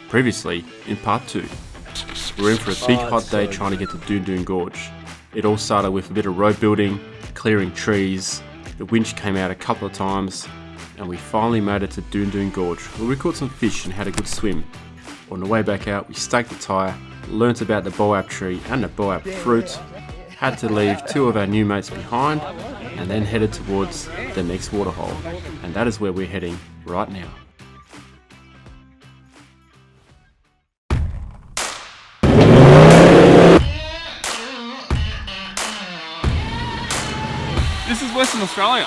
Previously, in part 2, we're in for a big hot day trying to get to Doon Doon Gorge. It all started with a bit of road building, clearing trees, the winch came out a couple of times, and we finally made it to Doon Doon Gorge, where we caught some fish and had a good swim. On the way back out, we staked the tyre, learnt about the boab tree and the boab fruit, had to leave 2 of our new mates behind, and then headed towards the next waterhole. And that is where we're heading right now. This is Western Australia.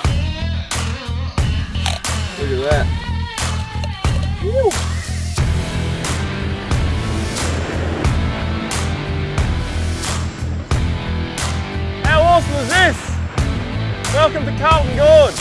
Look at that. Woo. How awesome is this? Welcome to Carlton Gorge.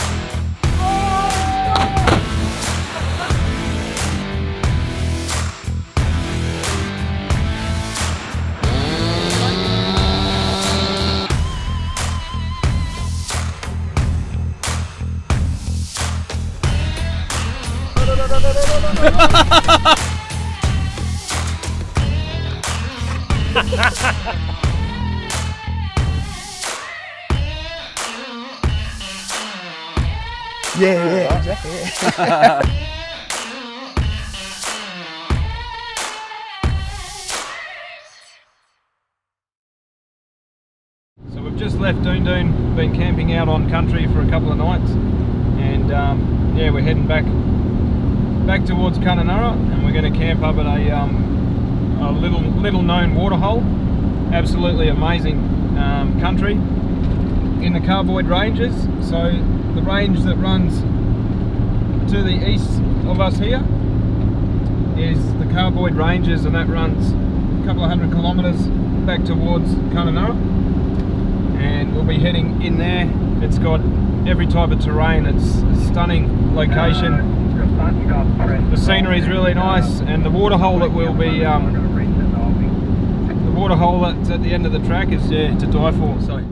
Yeah, exactly. Yeah. So we've just left Doon Doon, been camping out on country for a couple of nights, and yeah, we're heading back towards Kununurra, and we're going to camp up at a little known waterhole. Absolutely amazing country in the Carboid Ranges. So the range that runs to the east of us here is the Carboid Ranges, and that runs a couple of 100 kilometres back towards Kununurra, and we'll be heading in there. It's got every type of terrain. It's a stunning location. The scenery is really nice, and the waterhole that will be the waterhole that's at the end of the track is to die for. So.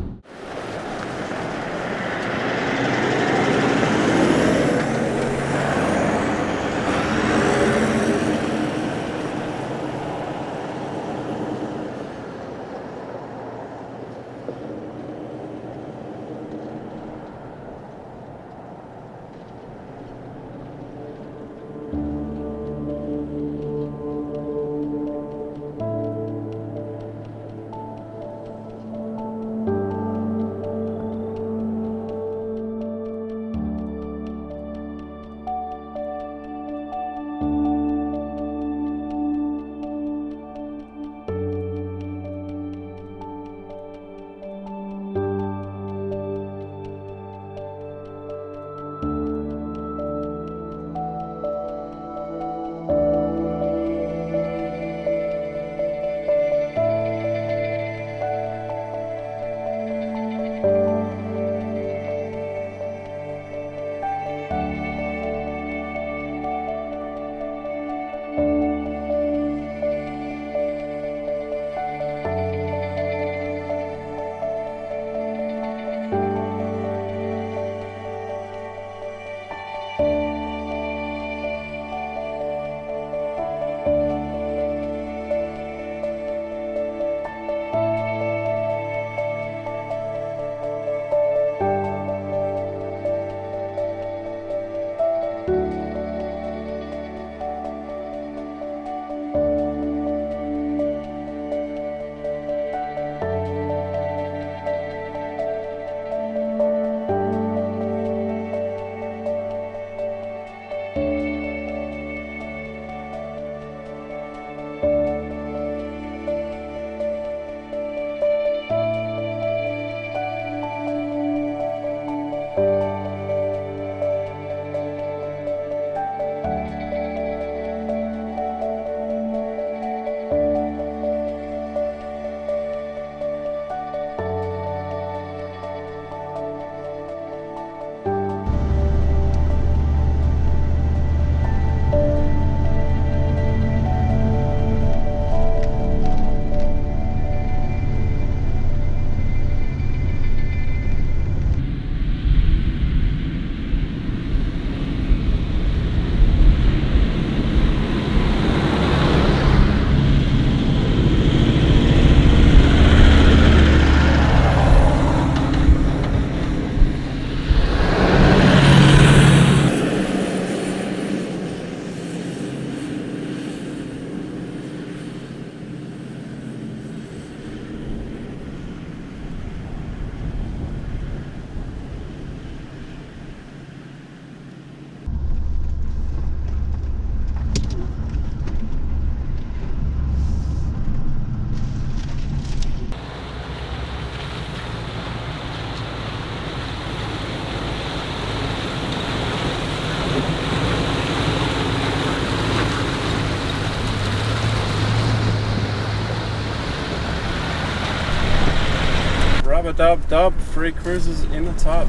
Yabba dub dub, free cruises in the tub.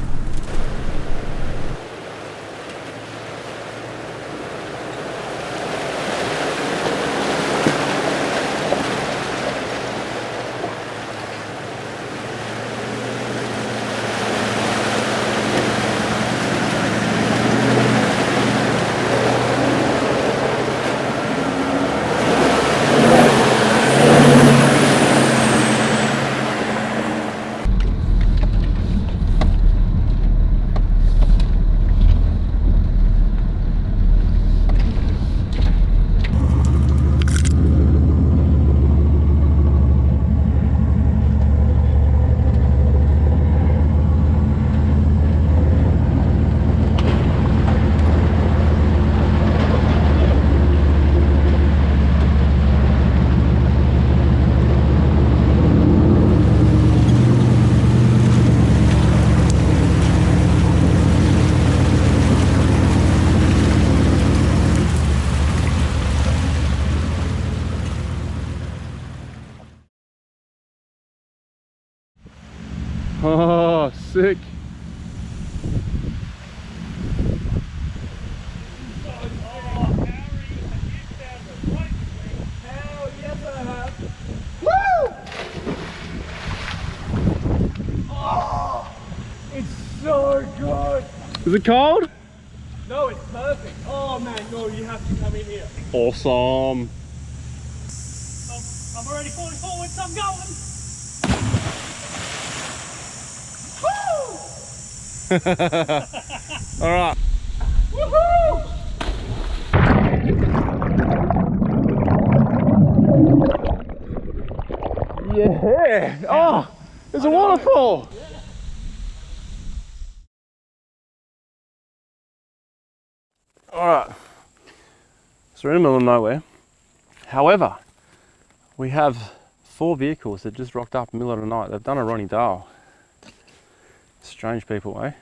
Oh, sick. It's so good. Is it cold? No, it's perfect. Oh man, no, you have to come in here. Awesome. I'm already falling forward, so I'm going. All right. Woohoo! Yeah. Oh, there's a waterfall. All right. So we're in the middle of nowhere. However, we have 4 vehicles that just rocked up in the middle of the night. They've done a Ronny Dahl. Strange people, eh?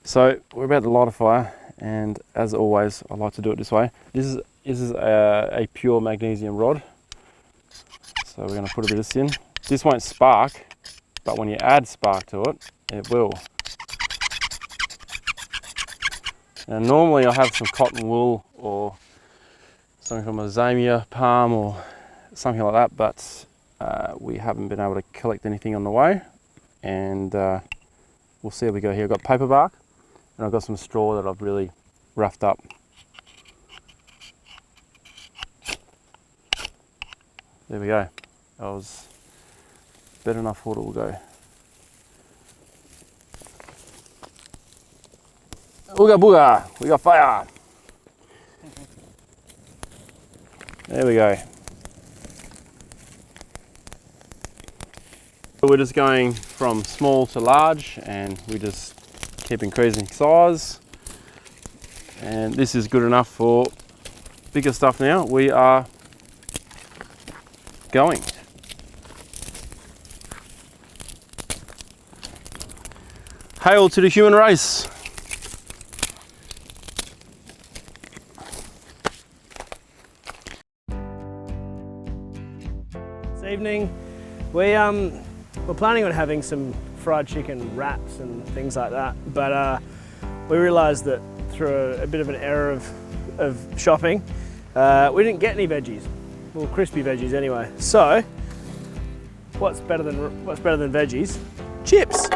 So we're about to light a fire, and as always, I like to do it this way. This is a pure magnesium rod. So we're going to put a bit of this in. This won't spark, but when you add spark to it, it will. Now normally I have some cotton wool or something from a Zamia palm or something like that, but we haven't been able to collect anything on the way, and we'll see how we go here. I've got paper bark and I've got some straw that I've really roughed up. There we go. That was better than I thought it would go. Ooga booga, we got fire. There we go. We're just going from small to large, and we just keep increasing size. And this is good enough for bigger stuff now. We are going. Hail to the human race. This evening, we're planning on having some fried chicken wraps and things like that, but we realised that through a bit of an error of shopping, we didn't get any veggies, well, crispy veggies anyway. So, what's better than veggies? Chips.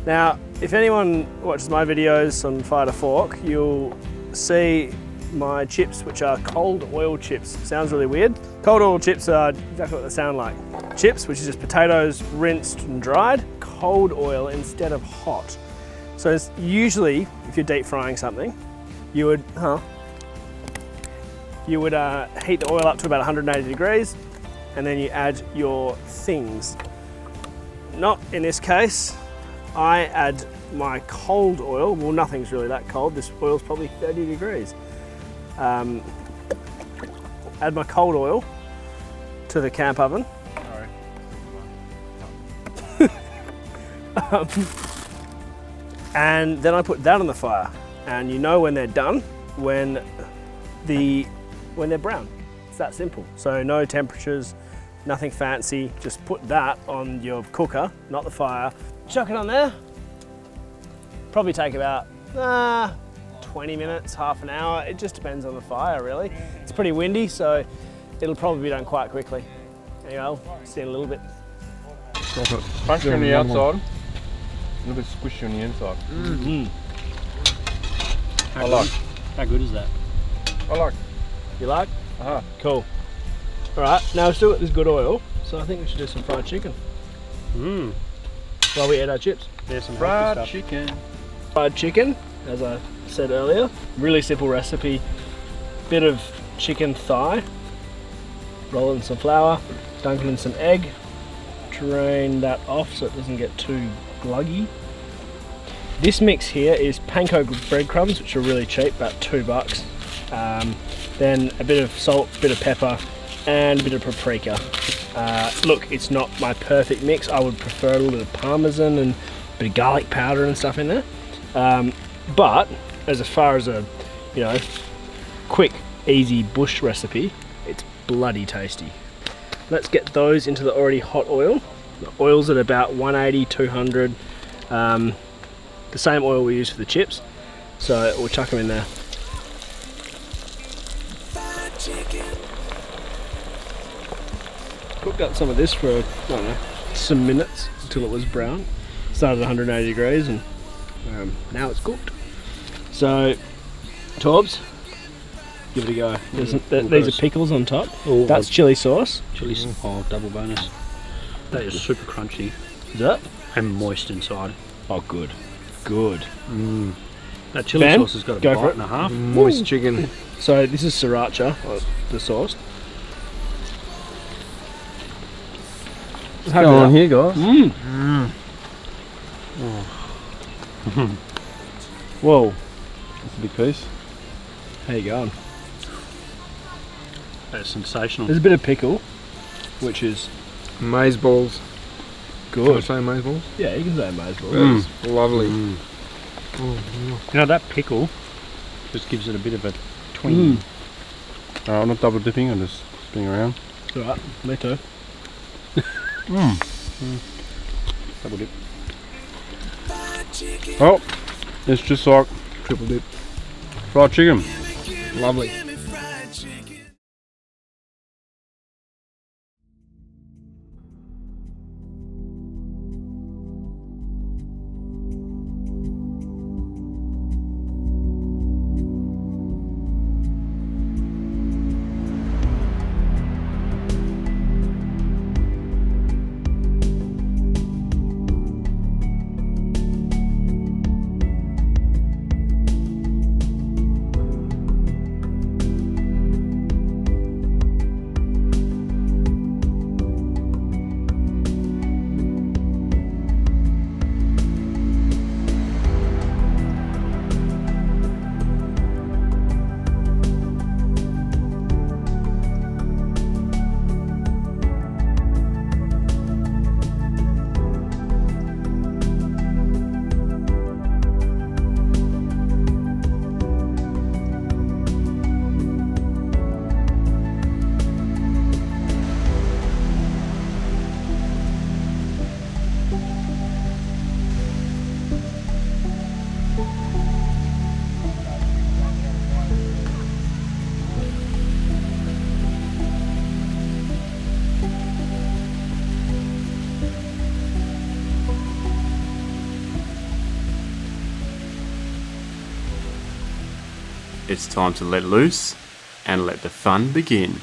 Now, if anyone watches my videos on Fire to Fork, you'll see my chips, which are cold oil chips. Sounds really weird. Cold oil chips are exactly what they sound like. Chips, which is just potatoes rinsed and dried, cold oil instead of hot. So it's usually, if you're deep frying something, you would heat the oil up to about 180 degrees, and then you add your things. Not in this case. I add my cold oil. Well, nothing's really that cold. This oil's probably 30 degrees. Add my cold oil to the camp oven. And then I put that on the fire, and you know when they're done when they're brown. It's that simple. So no temperatures, nothing fancy. Just put that on your cooker, not the fire. Chuck it on there. Probably take about 20 minutes, half an hour. It just depends on the fire, really. It's pretty windy, so it'll probably be done quite quickly. Anyway, I'll see you in a little bit. Crunchy on the outside, a little bit squishy on the inside. Mm-hmm. How good is that? I like. You like? Uh-huh. Cool. All right, now we've still got this good oil, so I think we should do some fried chicken. While we eat our chips. There's some Fried chicken. Fried chicken, as I said earlier. Really simple recipe. Bit of chicken thigh. Roll in some flour, dunk it in some egg. Drain that off so it doesn't get too gluggy. This mix here is panko breadcrumbs, which are really cheap, about $2. Then a bit of salt, a bit of pepper, and a bit of paprika. Look, it's not my perfect mix. I would prefer a little bit of parmesan and a bit of garlic powder and stuff in there. But as far as a, quick, easy bush recipe, it's bloody tasty. Let's get those into the already hot oil. The oil's at about 180, 200. The same oil we use for the chips. So we'll chuck them in there. Cooked up some of this for, I don't know, some minutes until it was brown. Started at 180 degrees and now it's cooked. So, Torbs, give it a go. These are pickles on top. Oh, that's chili sauce. Chili sauce, double bonus. That is super crunchy. Is that? And moist inside. Oh, good. Good. That chili Ben, sauce has got a go for bite it. and a half. Moist chicken. So this is sriracha, the sauce. What's going on here, guys? Whoa. That's a big piece. How you going? That's sensational. There's a bit of pickle, which is Maize balls. Can I good. say maize balls? Yeah, you can say maize balls. That's lovely. You know, that pickle just gives it a bit of a twinge. I'm not double dipping, I'm just spinning around. Alright, me too. Double dip. Oh, it's just like Triple dip. fried chicken. Lovely. It's time to let loose and let the fun begin.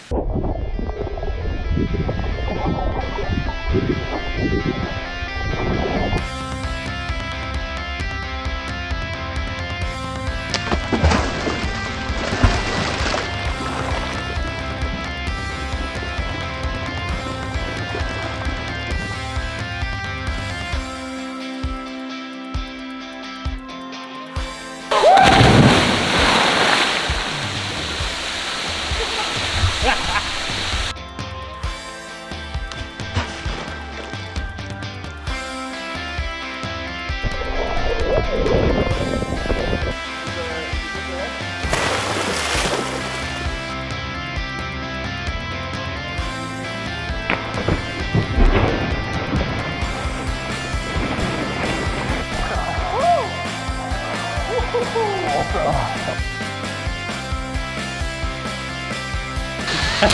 This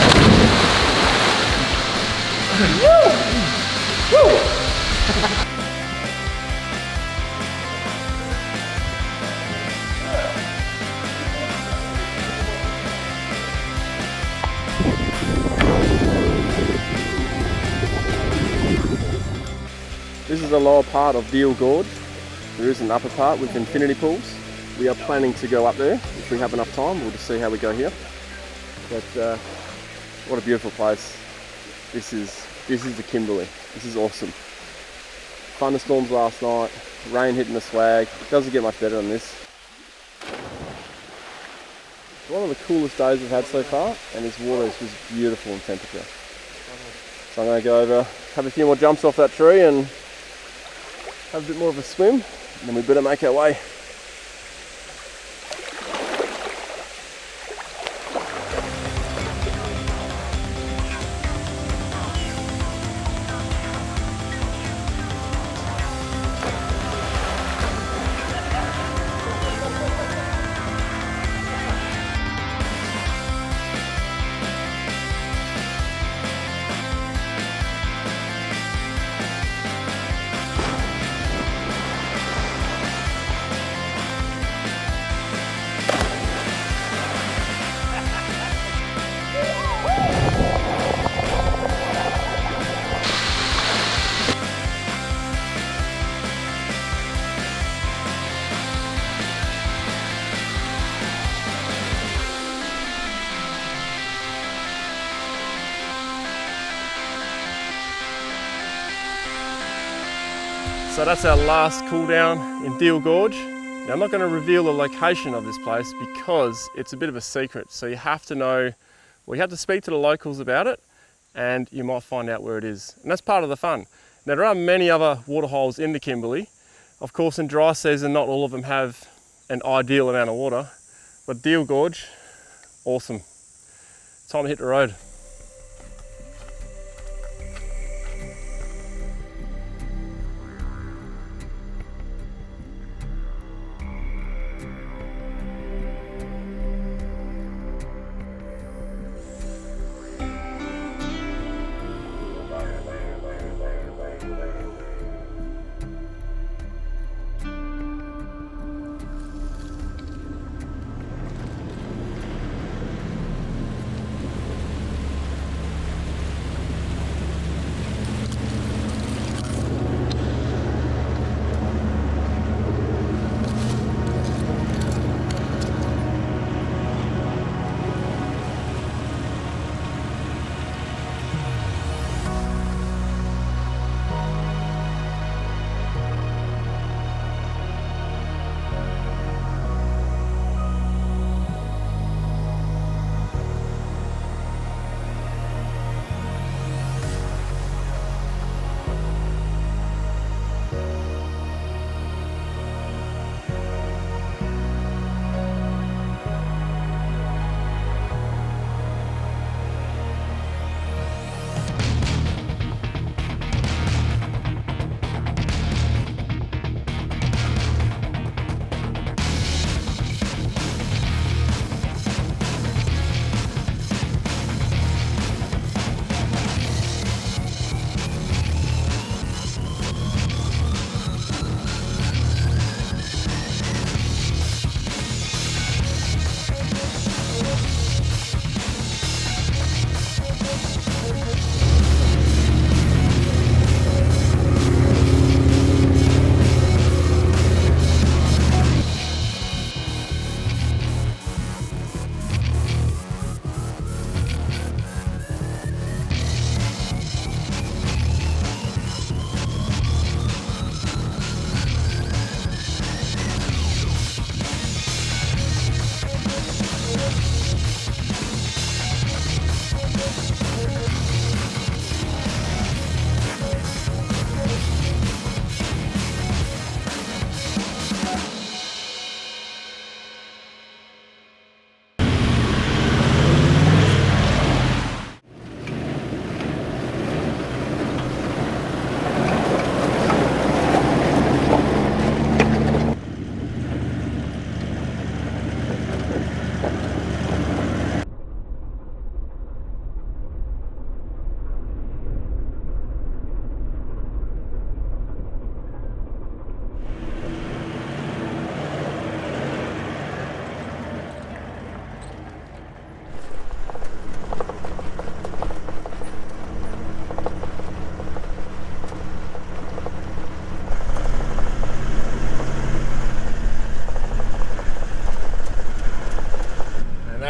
is the lower part of Dahl Gorge. There is an upper part with infinity pools. We are planning to go up there if we have enough time. We'll just see how we go here. But what a beautiful place. This is the Kimberley. This is awesome. Thunderstorms last night, rain hitting the swag. It doesn't get much better than this. It's one of the coolest days we've had so far, and this water is just beautiful in temperature. So I'm going to go over, have a few more jumps off that tree and have a bit more of a swim, and then we better make our way. So that's our last cool down in Dahl Gorge. Now I'm not going to reveal the location of this place because it's a bit of a secret. So you have to know, well, you have to speak to the locals about it and you might find out where it is. And that's part of the fun. Now there are many other waterholes in the Kimberley. Of course in dry season not all of them have an ideal amount of water, but Dahl Gorge, awesome. Time to hit the road.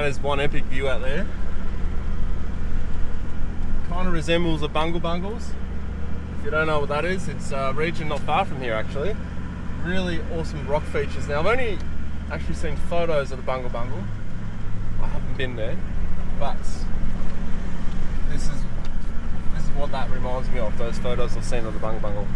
there's one epic view out there. Kind of resembles the Bungle Bungles. If you don't know what that is, it's a region not far from here actually. Really awesome rock features. Now I've only actually seen photos of the Bungle Bungle. I haven't been there, but this is what that reminds me of, those photos I've seen of the Bungle Bungle.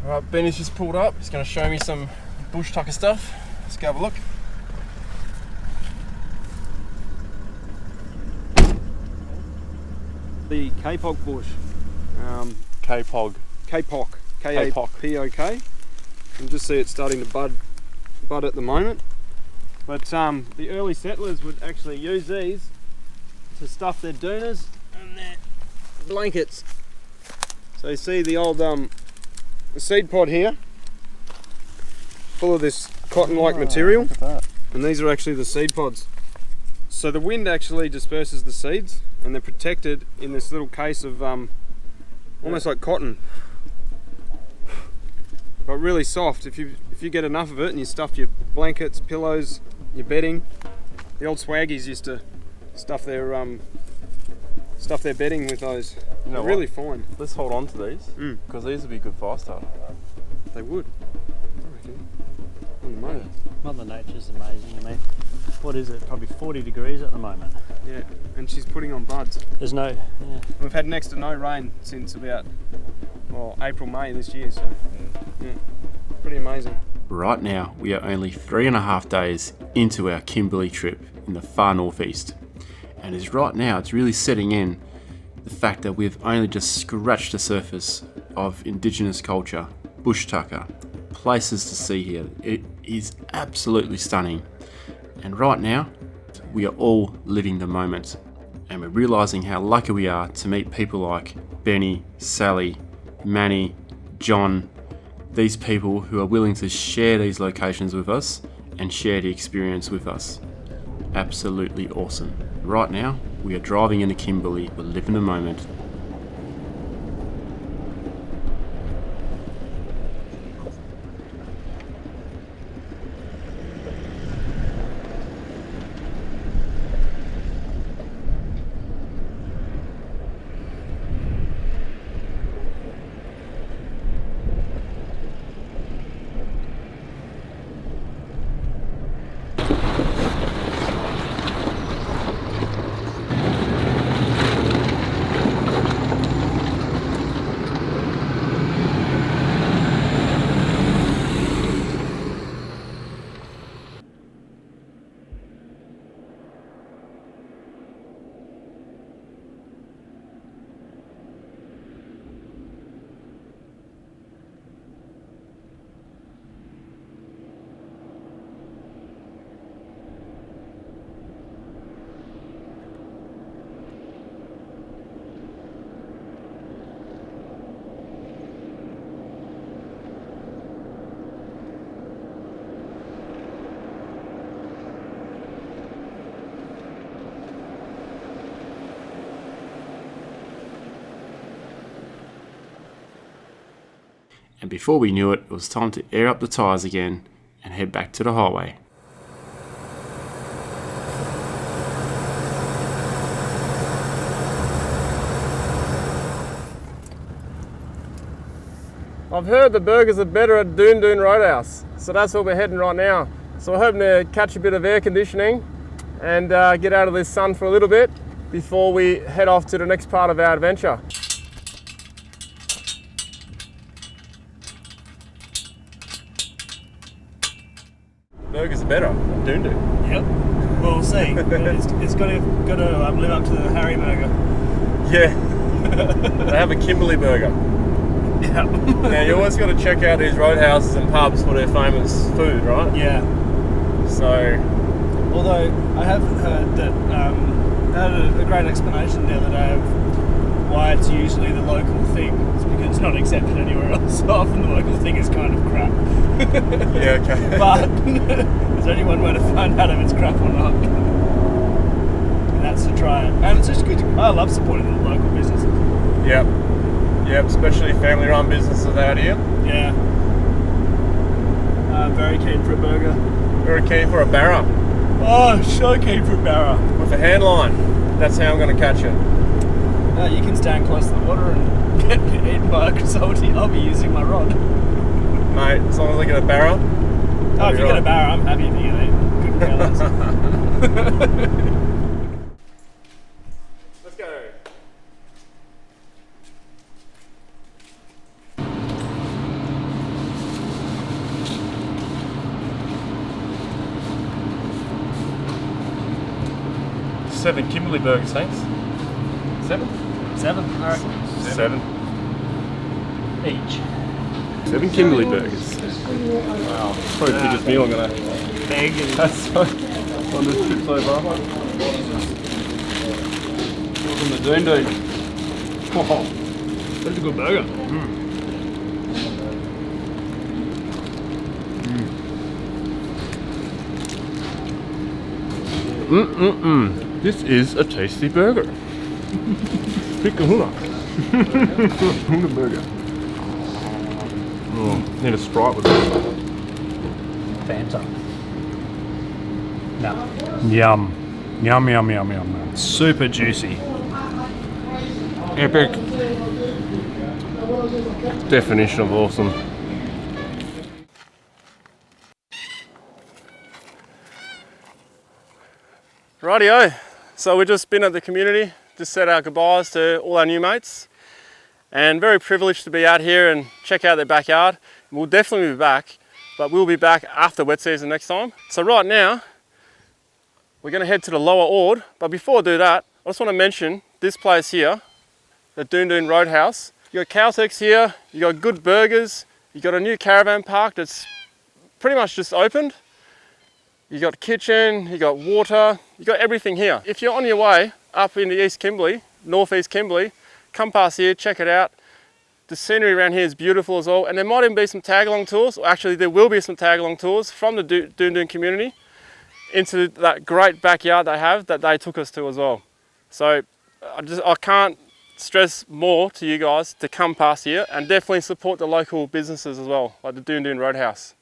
Alright, Benny's just pulled up. He's going to show me some bush tucker stuff. Let's go have a look. The kapok bush. K-Pog. Kapok. K-A-P-O-K. You can just see it starting to bud at the moment. But the early settlers would actually use these to stuff their doonas and their blankets. So you see the old seed pod here, full of this cotton-like material, and these are actually the seed pods. So the wind actually disperses the seeds, and they're protected in this little case of almost like cotton, but really soft. If you get enough of it and you stuff your blankets, pillows, your bedding, the old swaggies used to stuff their bedding with those. You know They're really fine. Let's hold on to these, because these would be a good fire starter. They would. I reckon. On the moment. Mother Nature's amazing. I mean, what is it? Probably 40 degrees at the moment. Yeah, and she's putting on buds. There's no. Yeah. We've had next to no rain since about April, May this year, so yeah, pretty amazing. Right now, we are only 3.5 days into our Kimberley trip in the far northeast, and it's really setting in the fact that we've only just scratched the surface of Indigenous culture, bush tucker, places to see here. It is absolutely stunning, and right now we are all living the moment, and we're realising how lucky we are to meet people like Benny, Sally, Manny, John, these people who are willing to share these locations with us and share the experience with us. Absolutely awesome. Right now, we are driving into Kimberley. We're living the moment. And before we knew it, it was time to air up the tyres again and head back to the highway. I've heard the burgers are better at Doon Doon Roadhouse, so that's where we're heading right now. So we're hoping to catch a bit of air conditioning and get out of this sun for a little bit before we head off to the next part of our adventure. Burgers are better at Doon Doon. Yep. Well, we'll see. It's got to live up to the Harry burger. Yeah. They have a Kimberley burger. Yeah. Now you always got to check out these roadhouses and pubs for their famous food, right? Yeah. So, although I have heard that I had a great explanation the other day of why it's usually the local thing. It's because it's not accepted anywhere else. So often the local thing is kind of crap. Yeah, okay. But there's only one way to find out if it's crap or not. And that's to try it. And it's just good. I love supporting the local businesses. Yep. Yep, especially family-run businesses out here. Yeah. Very keen for a burger. Very keen for a barra Oh, so keen for a barra. with a hand line. That's how I'm going to catch it. You can stand close to the water and get eaten by a crissalty. I'll be using my rod. Mate, as long as I get a barra. Oh, if you get a barra, I'm happy if you get eaten. Couldn't care less. Let's go. Seven Kimberley burgers, thanks. 7? 7, I reckon. 7. Each. 7 Kimberley burgers. Wow, probably the biggest meal I'm gonna Big and have on this trip so far. From the Doon Doon. Oh, that's a good burger. This is a tasty burger. Pickahuna. Huna burger. Oh, need a Sprite with this. Fanta. No. Yum. Yum, yum, yum, yum. super juicy. Epic. Definition of awesome. Rightio, so we've just been at the community, just said our goodbyes to all our new mates, and very privileged to be out here and check out their backyard. We'll definitely be back, but we'll be back after wet season next time. So right now, we're going to head to the lower Ord, but before I do that, I just want to mention this place here, the Doon Doon Roadhouse. You got Caltex here, you got good burgers, you got a new caravan park that's pretty much just opened. You got kitchen, you got water, you got everything here. If you're on your way up into East Kimberley, Northeast Kimberley, come past here, check it out. The scenery around here is beautiful as well, and there might even be some tag-along tours, or actually there will be some tag-along tours from the Doon Doon community into that great backyard they have that they took us to as well. So I can't stress more to you guys to come past here and definitely support the local businesses as well, like the Doon Doon Roadhouse.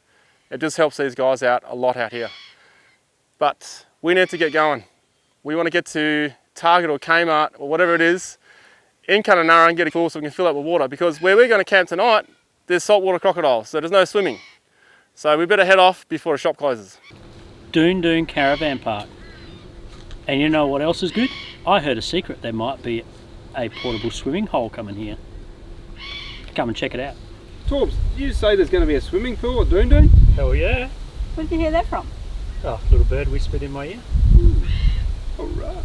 It just helps these guys out a lot out here. But we need to get going. We want to get to Target or Kmart or whatever it is in Kununurra and get it full so we can fill up with water, because where we're going to camp tonight, there's saltwater crocodiles, so there's no swimming. So we better head off before the shop closes. Doon Doon Caravan Park. And you know what else is good? I heard a secret. There might be a portable swimming hole coming here. Come and check it out. Torbs, did you say there's going to be a swimming pool at Doon Doon? Hell yeah. Where did you hear that from? Oh, little bird whispered in my ear. Alright.